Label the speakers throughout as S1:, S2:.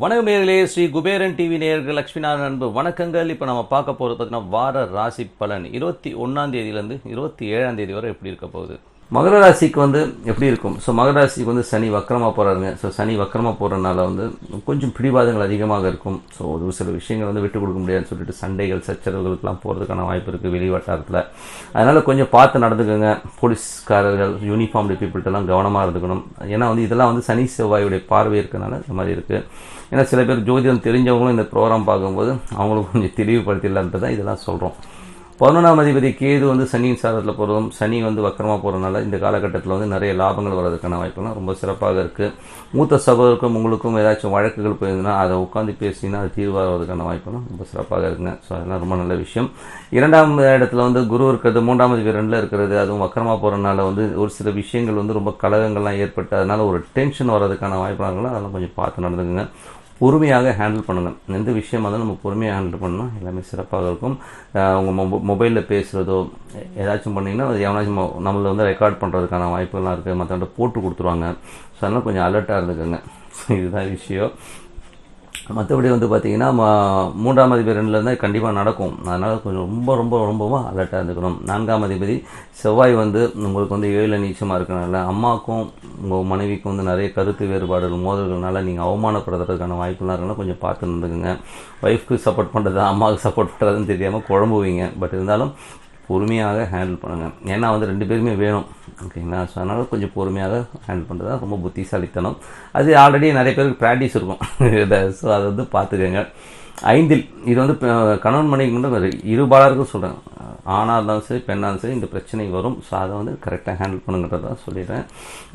S1: வணக்கம் நேயர்களே, ஸ்ரீ குபேரன் டிவி நேயர்கள் லட்சுமிநாதன் அன்பு வணக்கங்கள். இப்போ நம்ம பார்க்க போகிறது பார்த்தீங்கன்னா வார ராசி பலன் 21ஆம் தேதியிலேருந்து 27ஆம் தேதி வரை எப்படி இருக்க போகுது. மகர ராசிக்கு வந்து எப்படி இருக்கும்? ஸோ மகர ராசிக்கு வந்து சனி வக்கரமாக போகிறாருங்க. ஸோ சனி வக்கரமாக போகிறதுனால வந்து கொஞ்சம் பிடிவாதங்கள் அதிகமாக இருக்கும். ஸோ ஒரு சில விஷயங்கள் வந்து விட்டு கொடுக்க முடியாதுன்னு சொல்லிட்டு சண்டைகள் சச்சரவுகளுக்கெல்லாம் போகிறதுக்கான வாய்ப்பு இருக்குது வெளி வட்டாரத்தில். அதனால் கொஞ்சம் பார்த்து நடந்துக்கோங்க. போலீஸ்காரர்கள், யூனிஃபார்ம்டு பீப்புள்கிட்டலாம் கவனமாக இருந்துக்கணும். ஏன்னா வந்து இதெல்லாம் வந்து சனி செவ்வாயுடைய பார்வை இருக்கிறனால இந்த மாதிரி இருக்குது. ஏன்னா சில பேர் ஜோதிடம் தெரிஞ்சவங்களும் இந்த ப்ரோக்ராம் பார்க்கும்போது அவங்களுக்கு கொஞ்சம் தெளிவுபடுத்திடலான்ட்டு தான் இதெல்லாம் சொல்கிறோம். 11ஆம் அதிபதி கேது வந்து சனியின் சாரத்தில் போகிறதும், சனி வந்து வக்கரமாக போகிறதுனால இந்த காலகட்டத்தில் வந்து நிறைய லாபங்கள் வர்றதுக்கான வாய்ப்புலாம் ரொம்ப சிறப்பாக இருக்குது. மூத்த சகோதரருக்கும் உங்களுக்கும் ஏதாச்சும் வழக்குகள் போயிருந்ததுன்னா அதை உட்காந்து பேசினா அது தீர்வாகிறதுக்கான வாய்ப்புலாம் ரொம்ப சிறப்பாக இருக்குங்க. ஸோ அதெல்லாம் ரொம்ப நல்ல விஷயம். 2ஆம் இடத்துல வந்து குரு இருக்கிறது, 3ஆம் அதிபதி 2ல் இருக்கிறது, அதுவும் வக்கரமாக போகிறதுனால வந்து ஒரு சில விஷயங்கள் வந்து ரொம்ப கலகங்கள்லாம் ஏற்பட்டு அதனால் ஒரு டென்ஷன் வர்றதுக்கான வாய்ப்புலாம் இருக்கலாம். அதெல்லாம் கொஞ்சம் பார்த்து நடந்துக்குங்க. பொறுமையாக ஹேண்டில் பண்ணுங்கள். எந்த விஷயமாக இருந்தாலும் நம்ம பொறுமையாக ஹேண்டில் பண்ணணும், எல்லாமே சிறப்பாக இருக்கும். உங்கள் மொபைலில் பேசுகிறதோ ஏதாச்சும் பண்ணிங்கன்னா அது எவனாச்சும் நம்மளை வந்து ரெக்கார்ட் பண்ணுறதுக்கான வாய்ப்புகள்லாம் இருக்குது. மற்றவங்க போட்டு கொடுத்துருவாங்க. ஸோ அதெல்லாம் கொஞ்சம் அலர்ட்டாக இருந்துக்கோங்க. இதுதான் விஷயம். மற்றபடி வந்து பார்த்திங்கன்னா 3ஆம் அதிபதி 2ல் இருந்தால் கண்டிப்பாக நடக்கும். அதனால் கொஞ்சம் ரொம்பவும் அலர்ட்டாக இருந்துக்கணும். 4ஆம் அதிபதி செவ்வாய் வந்து உங்களுக்கு வந்து 7 நீச்சமாக இருக்கிறனால அம்மாவுக்கும் உங்கள் மனைவிக்கும் வந்து நிறைய கருத்து வேறுபாடுகள் மோதல்கள்னால நீங்கள் அவமானப்படுறதுக்கான வாய்ப்புலாம் இருக்கனால கொஞ்சம் பார்த்து இருந்துக்குங்க. ஒய்ஃப்க்கு சப்போர்ட் பண்ணுறது அம்மாவுக்கு சப்போர்ட் பண்ணுறதுன்னு தெரியாமல் குழம்புவீங்க. பட் இருந்தாலும் பொறுமையாக ஹேண்டில் பண்ணுங்கள். ஏன்னா வந்து 2 பேருமே வேணும், ஓகேங்களா? ஸோ அதனால் கொஞ்சம் பொறுமையாக ஹேண்டில் பண்ணுறது தான் ரொம்ப புத்திசாலித்தனம். அது ஆல்ரெடி நிறைய பேருக்கு ப்ராக்டிஸ் இருக்கும். ஸோ அதை வந்து பார்த்துக்கோங்க. 5ல் இது வந்து கணவன் மனைவிக்கு மட்டும் இருபாலருக்கும் சொல்கிறேன். ஆணாக இருந்தாலும் சரி பெண்ணாக இருந்தாலும் சரி இந்த பிரச்சனை வரும். ஸோ அதை வந்து கரெக்டாக ஹேண்டில் பண்ணுங்கிறத சொல்லிடுறேன்.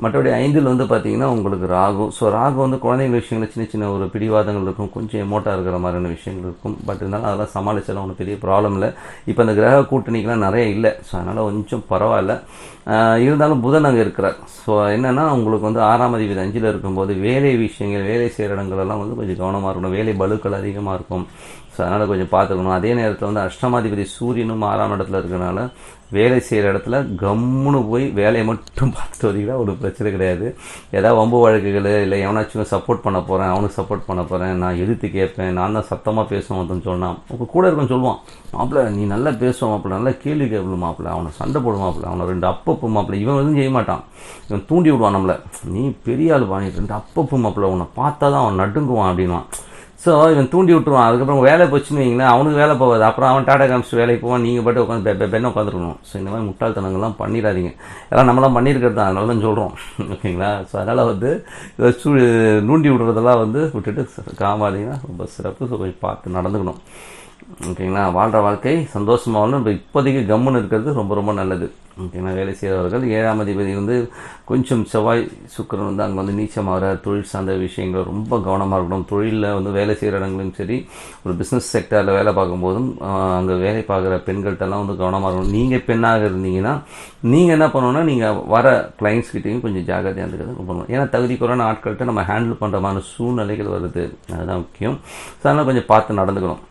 S1: மற்றபடி 5ல் வந்து பார்த்திங்கன்னா உங்களுக்கு ராகு. ஸோ ராகு வந்து குழந்தைங்க விஷயங்கள் சின்ன ஒரு பிடிவாதங்கள் இருக்கும், கொஞ்சம் எமோட்டாக இருக்கிற மாதிரியான விஷயங்கள் இருக்கும். பட் இருந்தாலும் அதெல்லாம் சமாளிச்சாலும் ஒன்றும் பெரிய ப்ராப்ளம் இல்லை. இப்போ அந்த கிரக கூட்டணிக்கெலாம் நிறைய இல்லை. ஸோ அதனால் கொஞ்சம் பரவாயில்ல. இருந்தாலும் புதன் அங்கே இருக்கிறார். ஸோ என்னென்னா உங்களுக்கு வந்து 6ஆம் அதிபதி 5ல் இருக்கும்போது வேலை விஷயங்கள், வேலை செய்கிற இடங்களெல்லாம் வந்து கொஞ்சம் கவனமாக இருக்கணும். வேலை பலுக்கள் அதிகமாக இருக்கும். ஸோ அதனால் கொஞ்சம் பார்த்துக்கணும். அதே நேரத்தில் வந்து அஷ்டமாதிபதி சூரியனும் 6ஆம் இடத்துல இருக்கிறனால வேலை செய்கிற இடத்துல கம்முன்னு போய் வேலையை மட்டும் பார்த்துட்டு வந்தீங்கன்னா ஒரு பிரச்சனை கிடையாது. ஏதாவது வம்பு வழக்குகள் இல்லை எவனாச்சும் சப்போர்ட் பண்ண போகிறேன், அவனுக்கு சப்போர்ட் பண்ண போகிறேன், நான் எதிர்த்து கேட்பேன், நான் தான் சத்தமாக பேசுவேன் அப்படின்னு சொன்னான். உங்கள் கூட இருக்கன்னு சொல்லுவான், மாப்பிள்ள நீ நல்லா பேசுவான் மாப்பிள்ள, நல்லா கேள்வி கேட்பு மாப்பிள்ள, அவனை சண்டை போடும் மாப்பிள்ள, அவனை 2 அப்பப்பு மாப்பிள்ள, இவன் எதுவும் செய்ய மாட்டான், இவன் தூண்டி விடுவான் நம்மளை, நீ பெரிய ஆள் வாங்கிட்டு 2 அப்பப்பு மாப்பிள்ள, உன்னை பார்த்தா தான் அவன் நடுங்குவான் அப்படின்வான். ஸோ இவன் தூண்டி விட்டுருவான். அதுக்கப்புறம் வேலை போச்சுன்னு வைங்களேன், அவனுக்கு வேலை போகாது. அப்புறம் அவன் டாடா காமிச்சு வேலைக்கு போவான், நீங்கள் பாட்டு உட்காந்து பெண்ணை உட்காந்துருக்கணும். ஸோ இந்த மாதிரி முட்டாள்தனங்கள்லாம் பண்ணிடாதீங்க. எல்லாம் நம்மளாம் பண்ணியிருக்கிறது தான், அதனால தான் சொல்கிறோம், ஓகேங்களா? ஸோ அதனால் வந்து நூண்டி விடுறதெல்லாம் வந்து விட்டுட்டு காமாதிங்கன்னா ரொம்ப சிறப்பு. ஸோ போய் பார்த்து நடந்துக்கணும், ஓகேங்களா? வாழ்கிற வாழ்க்கை சந்தோஷமாக வாழணும். இப்போ இப்போதைக்கு கம்முன்னு இருக்கிறது ரொம்ப நல்லது, ஓகேங்களா? வேலை செய்கிறவர்கள் 7ஆம் அதிபதி வந்து கொஞ்சம் செவ்வாய் சுக்கிரன் வந்து அங்கே வந்து நீச்சமாக தொழில் சார்ந்த விஷயங்கள் ரொம்ப கவனமாக இருக்கணும். தொழிலில் வந்து வேலை செய்கிற இடங்களும் சரி, ஒரு பிஸ்னஸ் செக்டரில் வேலை பார்க்கும்போதும் அங்கே வேலை பார்க்குற பெண்கள்கிட்டலாம் வந்து கவனமாக இருக்கணும். நீங்கள் பெண்ணாக இருந்தீங்கன்னா நீங்கள் என்ன பண்ணணும்னா நீங்கள் வர கிளைண்ட்ஸ்கிட்டையும் கொஞ்சம் ஜாகிரதையாக இருந்துக்கிறது ரொம்ப பண்ணணும். ஏன்னா தகுதி குறைவான ஆட்கள்கிட்ட நம்ம ஹேண்டில் பண்ணுற மாதிரி சூழ்நிலைகள் வருது, அதுதான் முக்கியம். ஸோ அதனால் கொஞ்சம் பார்த்து நடந்துக்கணும்.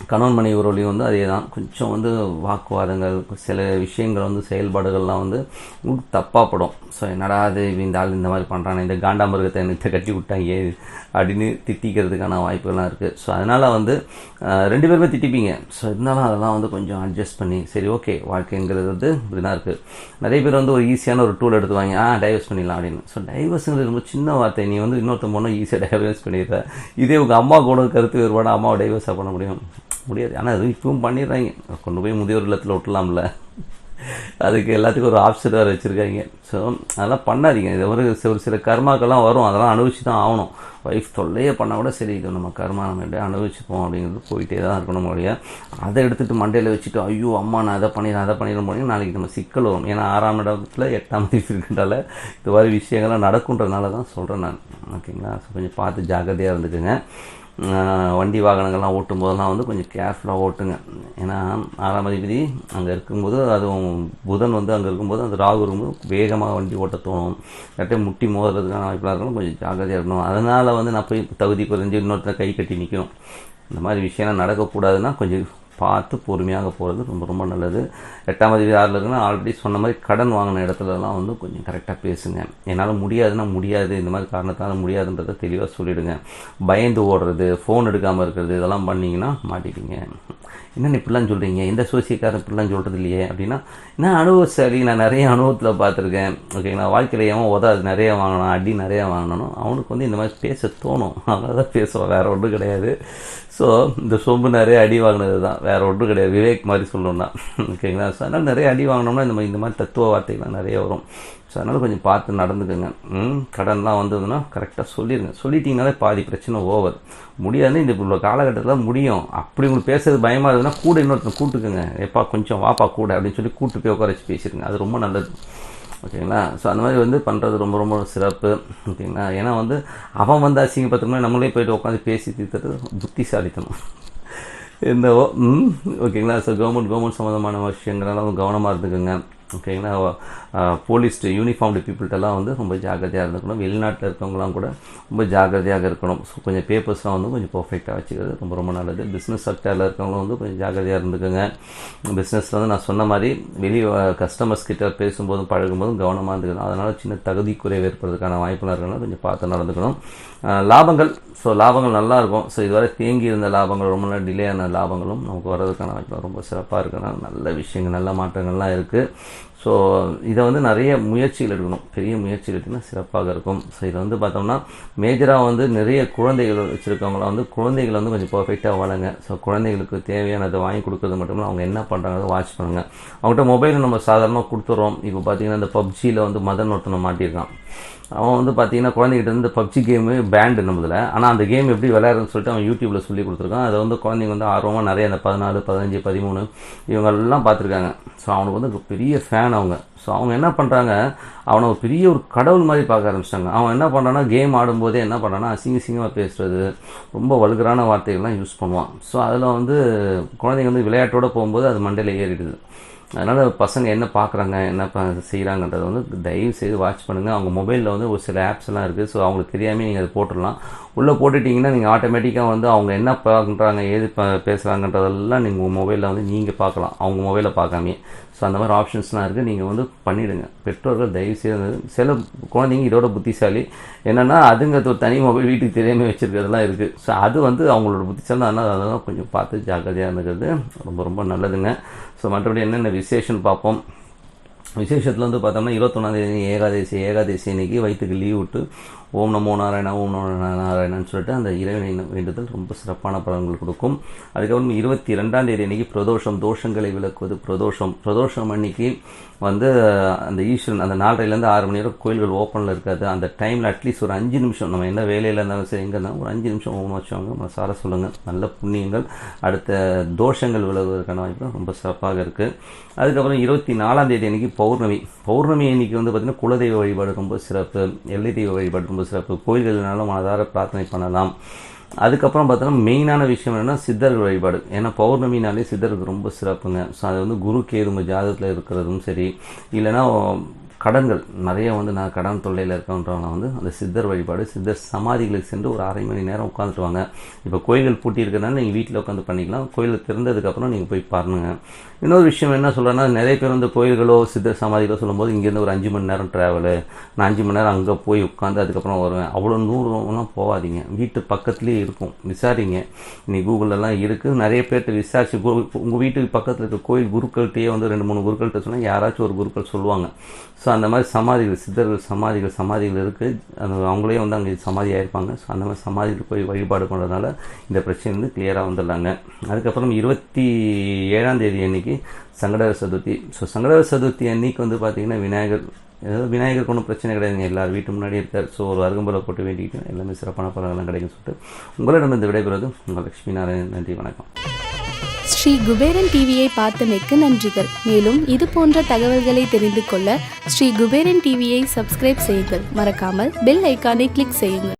S1: கணவன் மனைவி உறவுலையும் வந்து அதே தான், கொஞ்சம் வந்து வாக்குவாதங்கள், சில விஷயங்கள் வந்து செயல்பாடுகள்லாம் வந்து உங்களுக்கு தப்பாகப்படும். ஸோ என்னடா அது இந்த ஆள் இந்த மாதிரி பண்ணுறானே, இந்த காண்டாமிருகத்தை எனக்கு கட்டி விட்டாங்க அப்படின்னு திட்டிக்கிறதுக்கான வாய்ப்புகள்லாம் இருக்குது. ஸோ அதனால் வந்து 2 பேருமே திட்டிப்பீங்க. ஸோ இருந்தாலும் அதெல்லாம் வந்து கொஞ்சம் அட்ஜஸ்ட் பண்ணி சரி ஓகே வாழ்க்கைங்கிறது வந்து இப்படி தான் இருக்குது. நிறைய பேர் வந்து ஒரு ஈஸியான ஒரு டூல் எடுத்துவாங்க, டைவர்ஸ் பண்ணிடலாம் அப்படின்னு. ஸோ டைவர்ஸுங்கிறது ரொம்ப சின்ன வார்த்தை. நீ வந்து இன்னொருத்த போனால் ஈஸியாக டைவர்ஸ் பண்ணிடுற. இதே உங்கள் அம்மா கூட கருத்து வேறுபாடு அம்மாவை டைவர்ஸாக பண்ண முடியாது. ஆனால் அது இப்பவும் பண்ணிடுறாங்க. கொண்டு போய் முதியோர் இல்லத்தில் விட்டலாம்ல, அதுக்கு எல்லாத்துக்கும் ஒரு ஆப்ஷன் வேறு வச்சுருக்காங்க. ஸோ அதெல்லாம் பண்ணாதீங்க. இது ஒரு சில கர்மாக்கெல்லாம் வரும், அதெல்லாம் அனுபவிச்சு தான் ஆகணும். ஒய்ஃப் தொல்லையே பண்ணால் கூட சரி, இது நம்ம கர்மா நம்ம எப்படியே அனுபவிச்சுப்போம் அப்படிங்கிறது போயிட்டே தான் இருக்கணும் மொழியா. அதை எடுத்துகிட்டு மண்டையில் வச்சுட்டு ஐயோ அம்மா நான் அதை பண்ணிடுறேன் போனீங்கன்னா நாளைக்கு நம்ம சிக்கல் வரும். ஏன்னா 6ஆம் இடத்துல 8ஆம் தேதி இருக்கின்றால இது மாதிரி விஷயங்கள்லாம் நடக்குன்றதுனால தான் சொல்கிறேன் நான், ஓகேங்களா? ஸோ கொஞ்சம் பார்த்து ஜாக்கிரதையாக இருந்துக்குங்க. வண்டி வாகனங்கள்லாம் ஓட்டும் போதெல்லாம் வந்து கொஞ்சம் கேர்ஃபுல்லாக ஓட்டுங்க. ஏன்னா 6ஆம் அதிபதி அங்கே இருக்கும்போது, அதுவும் புதன் வந்து அங்கே இருக்கும்போது, அந்த ராகு இருக்கும்போது வேகமாக வண்டி ஓட்ட தோணும், கரெக்டாக முட்டி மோதுறதுக்கான வாய்ப்பாக இருக்கணும். கொஞ்சம் ஜாக்கிரதையாக இருக்கணும். அதனால் வந்து நான் போய் தகுதி குறைஞ்சி இன்னொருத்தர் கை கட்டி நிற்கணும், இந்த மாதிரி விஷயம்லாம் நடக்கக்கூடாதுன்னா கொஞ்சம் பார்த்து பொறுமையாக போகிறது ரொம்ப ரொம்ப நல்லது. 8ஆம் அதிபதி 6ல் இருக்குன்னா ஆல்ரெடி சொன்ன மாதிரி கடன் வாங்கின இடத்துலலாம் வந்து கொஞ்சம் கரெக்டாக பேசுங்க. என்னால் முடியாதுன்னா முடியாது, இந்த மாதிரி காரணத்தால் முடியாதுன்றதை தெளிவாக சொல்லிவிடுங்க. பயந்து ஓடுறது, ஃபோன் எடுக்காமல் இருக்கிறது, இதெல்லாம் பண்ணிங்கன்னா மாட்டிக்கிங்க. என்னென்ன இப்படிலாம் சொல்கிறீங்க, எந்த சோசியக்காரன் இப்படிலாம் சொல்கிறது இல்லையே அப்படின்னா, நான் அனுபவசாலி, நான் நிறைய அனுபவத்தில் பார்த்துருக்கேன். ஓகேங்களா, வாழ்க்கையில் ஏன் உதாது நிறைய வாங்கணும், அடி நிறையா வாங்கணும், அவனுக்கு வந்து இந்த மாதிரி பேச தோணும், அதனால தான் பேசுவான், வேறு ஒன்றும் கிடையாது. ஸோ இந்த சொம்பு நிறைய அடி வாங்கினது தான், வேறு ஒன்றும் கிடையாது. விவேக் மாதிரி சொல்லணும்னா ஓகேங்களா. ஸோ அதனால் நிறைய அடி வாங்கினோம்னா இந்த மாதிரி தத்துவ வார்த்தைகள்லாம் நிறைய வரும். ஸோ அதனால் கொஞ்சம் பார்த்து நடந்துக்குங்க. கடன்லாம் வந்ததுன்னா கரெக்டாக சொல்லிடுங்க. சொல்லிட்டீங்கனாலே பாதி பிரச்சனை ஓவர். முடியாதுன்னு இந்த இவ்வளோ காலகட்டத்தில் முடியும். அப்படி உங்களுக்கு பேசுறது பயமாக இருந்ததுன்னா கூட இன்னொருத்தர் கூட்டுக்குங்க. எப்பா கொஞ்சம் வாப்பா கூட அப்படின்னு சொல்லி கூட்டு போய் உட்கார வச்சு பேசிடுங்க. அது ரொம்ப நல்லது. ஓகேங்களா. ஸோ அந்த மாதிரி வந்து பண்ணுறது ரொம்ப ரொம்ப சிறப்பு. ஓகேங்களா. ஏன்னா வந்து அவன் வந்து அசிங்கப்பட்டோம்னா நம்மளே போய்ட்டு உட்காந்து பேசி தீர்த்துறது புத்திசாலித்தனம் என்னவோ. ஓகேங்களா. ஸோ கவர்மெண்ட் சம்மந்தமான விஷயங்களெல்லாம் கவனமாக இருந்துக்குங்க. ஓகேங்களா. போலீஸ் யூனிஃபார்ம்டு பீப்புள்கிட்டலாம் வந்து ரொம்ப ஜாக்கிரதையாக இருந்துக்கணும். வெளிநாட்டில் இருக்கவங்களாம் கூட ரொம்ப ஜாக்கிரதையாக இருக்கணும். ஸோ கொஞ்சம் பேப்பர்ஸ்லாம் வந்து கொஞ்சம் பர்ஃபெக்டாக வச்சுக்கிறது ரொம்ப ரொம்ப நல்லது. பிஸ்னஸ் செக்டரில் இருக்கவங்களும் வந்து கொஞ்சம் ஜாக்கிரதையாக இருந்துக்குங்க. பிஸ்னஸில் வந்து நான் சொன்ன மாதிரி வெளியே கஸ்டமர்ஸ் கிட்ட பேசும்போதும் பழகும்போதும் கவனமாக இருந்துக்கணும். அதனால் சின்ன தகுதி குறைவு ஏற்படுறதுக்கான வாய்ப்புலாம் இருக்கணும். கொஞ்சம் பார்த்து நடந்துக்கணும். லாபங்கள் லாபங்கள் நல்லாயிருக்கும். ஸோ இதுவரை தேங்கி இருந்த லாபங்கள், ரொம்ப நாள் டிலே ஆன லாபங்களும் நமக்கு வர்றதுக்கான வாய்ப்பு ரொம்ப சிறப்பாக இருக்குன்னா நல்ல விஷயங்கள், நல்ல மாற்றங்கள்லாம் இருக்குது. ஸோ இதை வந்து நிறைய முயற்சிகள் எடுக்கணும். பெரிய முயற்சிகள் எடுக்கணும், சிறப்பாக இருக்கும். ஸோ இதை வந்து பார்த்தோம்னா மேஜராக வந்து நிறைய குழந்தைகள் வச்சுருக்கவங்களாம் வந்து குழந்தைகளை வந்து கொஞ்சம் பர்ஃபெக்டாக வளங்க. ஸோ குழந்தைகளுக்கு தேவையானதை வாங்கி கொடுக்குறது மட்டும் இல்லை, அவங்க என்ன பண்ணுறாங்க வாட்ச் பண்ணுங்கள். அவங்ககிட்ட மொபைல் நம்ம சாதாரணமாக கொடுத்துட்றோம். இப்போ பார்த்தீங்கன்னா இந்த பப்ஜியில் வந்து மதன் ஒருத்தனை மாட்டியிருக்கான். அவன் வந்து பார்த்தீங்கன்னா குழந்தைகிட்ட இருந்து பப்ஜி கேமு பேண்டு நம்மதில். ஆனால் அந்த கேம் எப்படி விளையாடுறதுன்னு சொல்லிட்டு அவன் யூடியூப்பில் சொல்லி கொடுத்துருக்கான். அதை வந்து குழந்தைங்க வந்து ஆர்வமாக நிறைய அந்த 14, 15, 13 இவங்கெல்லாம் பார்த்துருக்காங்க. ஸோ அவனுக்கு வந்து பெரிய ஃபேன் அவங்க. ஸோ அவங்க என்ன பண்ணுறாங்க, அவனை ஒரு பெரிய ஒரு கடவுள் மாதிரி பார்க்க ஆரம்பிச்சிட்டாங்க. அவன் என்ன பண்ணுறான்னா கேம் ஆடும்போதே என்ன பண்ணுறான்னா அசிங்கமாக பேசுகிறது, ரொம்ப வல்கரான வார்த்தைகள்லாம் யூஸ் பண்ணுவான். ஸோ அதில் வந்து குழந்தைங்க வந்து விளையாட்டோடு போகும்போது அது மண்டையில் ஏறிடுது. அதனால் பசங்க என்ன பார்க்குறாங்க, என்ன செய்கிறாங்கன்றதை வந்து தயவு செய்து வாட்ச் பண்ணுங்கள். அவங்க மொபைலில் வந்து ஒரு சில ஆப்ஸ் எல்லாம் இருக்குது. ஸோ அவங்களுக்கு தெரியாமல் நீங்கள் அதை போட்டுடலாம். உள்ளே போட்டுட்டிங்கன்னா நீங்கள் ஆட்டோமேட்டிக்காக வந்து அவங்க என்ன பார்க்குறாங்க, ஏது பேசுகிறாங்கன்றதெல்லாம் நீங்கள் உங்கள் மொபைலில் வந்து நீங்கள் பார்க்கலாம், அவங்க மொபைலில் பார்க்காமே. ஸோ அந்த மாதிரி ஆப்ஷன்ஸ்லாம் இருக்குது. நீங்கள் வந்து பண்ணிவிடுங்க. பெற்றோர்கள் தயவு செய்து, சில குழந்தைங்க இதோட புத்திசாலி என்னென்னா அதுங்க ஒரு தனி மொபைல் வீட்டுக்கு தெரியாமல் வச்சுருக்கிறதுலாம் இருக்குது. ஸோ அது வந்து அவங்களோட புத்திசாலி. அதனால் அதெல்லாம் கொஞ்சம் பார்த்து ஜாக்கிரதையாக இருந்துக்கிறது ரொம்ப ரொம்ப நல்லதுங்க. ஸோ மற்றபடி என்னென்ன விசேஷம்னு பார்ப்போம். விசேஷத்தில் வந்து பார்த்தோம்னா 21ஆம் ஏகாதசி அன்னைக்கு வயிற்றுக்கு லீவ் விட்டு ஓம் நமோ நாராயணா ஓம் நமோ நாராயணான்னு சொல்லிட்டு அந்த இறைவனை வேண்டுதல் ரொம்ப சிறப்பான பலன்கள் கொடுக்கும். அதுக்கப்புறம் 22ஆம் தேதி அன்றைக்கி பிரதோஷம், தோஷங்களை விளக்குவது பிரதோஷம் அன்னைக்கு வந்து அந்த ஈஸ்வரன் அந்த 4:30லேருந்து 6 மணி வரை கோயில்கள் ஓப்பனில் இருக்காது. அந்த டைமில் அட்லீஸ்ட் ஒரு 5 நிமிஷம் நம்ம என்ன வேலையில் இருந்தாலும் சரி, எங்கே இருந்தாலும் ஒரு 5 நிமிஷம் ஓம் வச்சவங்க மனசார சொல்லுங்கள். நல்ல புண்ணியங்கள், அடுத்த தோஷங்கள் விலகுவதற்கான வாய்ப்பு ரொம்ப சிறப்பாக இருக்குது. அதுக்கப்புறம் 24ஆம் தேதி அன்றைக்கி பௌர்ணமி அன்றைக்கி வந்து பார்த்திங்கன்னா குலதெய்வ வழிபாடு ரொம்ப சிறப்பு, எல்லை தெய்வ வழிபாடு ரொம்ப சிறப்பு. கோயில்களினாலும் மனதார பிரார்த்தனை பண்ணலாம். அதுக்கப்புறம் பார்த்தோன்னா மெயினான விஷயம் என்னென்னா சித்தர்கள் வழிபாடு. ஏன்னா பௌர்ணமினாலே சித்தருக்கு ரொம்ப சிறப்புங்க. ஸோ அது வந்து குரு கேது ஜாதகத்தில் இருக்கிறதும் சரி, இல்லைன்னா கடன்கள் நிறைய வந்து நான் கடன் தொல்லையில் இருக்கன்றவங்க வந்து அந்த சித்தர் வழிபாடு, சித்தர் சமாதிகளுக்கு சென்று ஒரு 1/2 மணி நேரம் உட்காந்துட்டு வாங்க. இப்போ கோயில்கள் பூட்டி இருக்கிறதுனால நீங்கள் வீட்டில் உட்காந்து பண்ணிக்கலாம். கோயிலில் திறந்ததுக்கப்புறம் நீங்கள் போய் பாருங்கள். இன்னொரு விஷயம் என்ன சொல்கிறேன்னா, நிறைய பேர் வந்து கோயில்களோ சித்தர் சமாதிகளோ சொல்லும்போது இங்கேருந்து ஒரு 5 மணி நேரம் ட்ராவலு, நான் 5 மணி நேரம் அங்கே போய் உட்காந்து அதுக்கப்புறம் வருவேன், அவ்வளோ தூரம்லாம் போகாதீங்க. வீட்டு பக்கத்துலேயே இருக்கும், விசாரிங்க. இன்னைக்கு கூகுளெல்லாம் இருக்குது. நிறைய பேர்கிட்ட விசாரிச்சு உங்கள் வீட்டுக்கு பக்கத்தில் இருக்க கோயில் குருக்கள்கிட்டயே வந்து 2-3 குருக்கள்கிட்ட சொன்னால் யாராச்சும் ஒரு குருக்கள் சொல்லுவாங்க. ஸோ அந்த மாதிரி சமாதிகள், சித்தர்கள் சமாதிகள் இருக்குது. அந்த அவங்களே வந்து அங்கே சமாதி ஆகிருப்பாங்க. ஸோ அந்த மாதிரி சமாதிக்கு போய் வழிபாடு பண்ணுறதுனால இந்த பிரச்சனை வந்து கிளியராக வந்துடலாங்க. அதுக்கப்புறம் 27ஆம் தேதி அன்னைக்கு சங்கடஹர சதுர்த்தி. ஸோ சங்கடஹர சதுர்த்தி அன்னைக்கு வந்து பார்த்திங்கன்னா விநாயகருக்கு ஒன்றும் பிரச்சனை கிடையாதுங்க. எல்லார் வீட்டு முன்னாடி இருக்கார். ஸோ ஒரு அருகம்புல போட்டு வேண்டிக்கிட்டு எல்லாமே சிறப்பான பலன்கள்லாம் கிடைக்கும் சொல்லிட்டு உங்களிடம் இந்த விடைபெறுவது உங்கள் லட்சுமி நாராயணன். நன்றி, வணக்கம்.
S2: ஸ்ரீ குபேரன் டிவியை பார்த்தமைக்கு நன்றிகள். மேலும் இது போன்ற தகவல்களை தெரிந்து கொள்ள ஸ்ரீ குபேரன் டிவியை சப்ஸ்கிரைப் செய்யுங்கள். மறக்காமல் பெல் ஐக்கானை கிளிக் செய்யுங்கள்.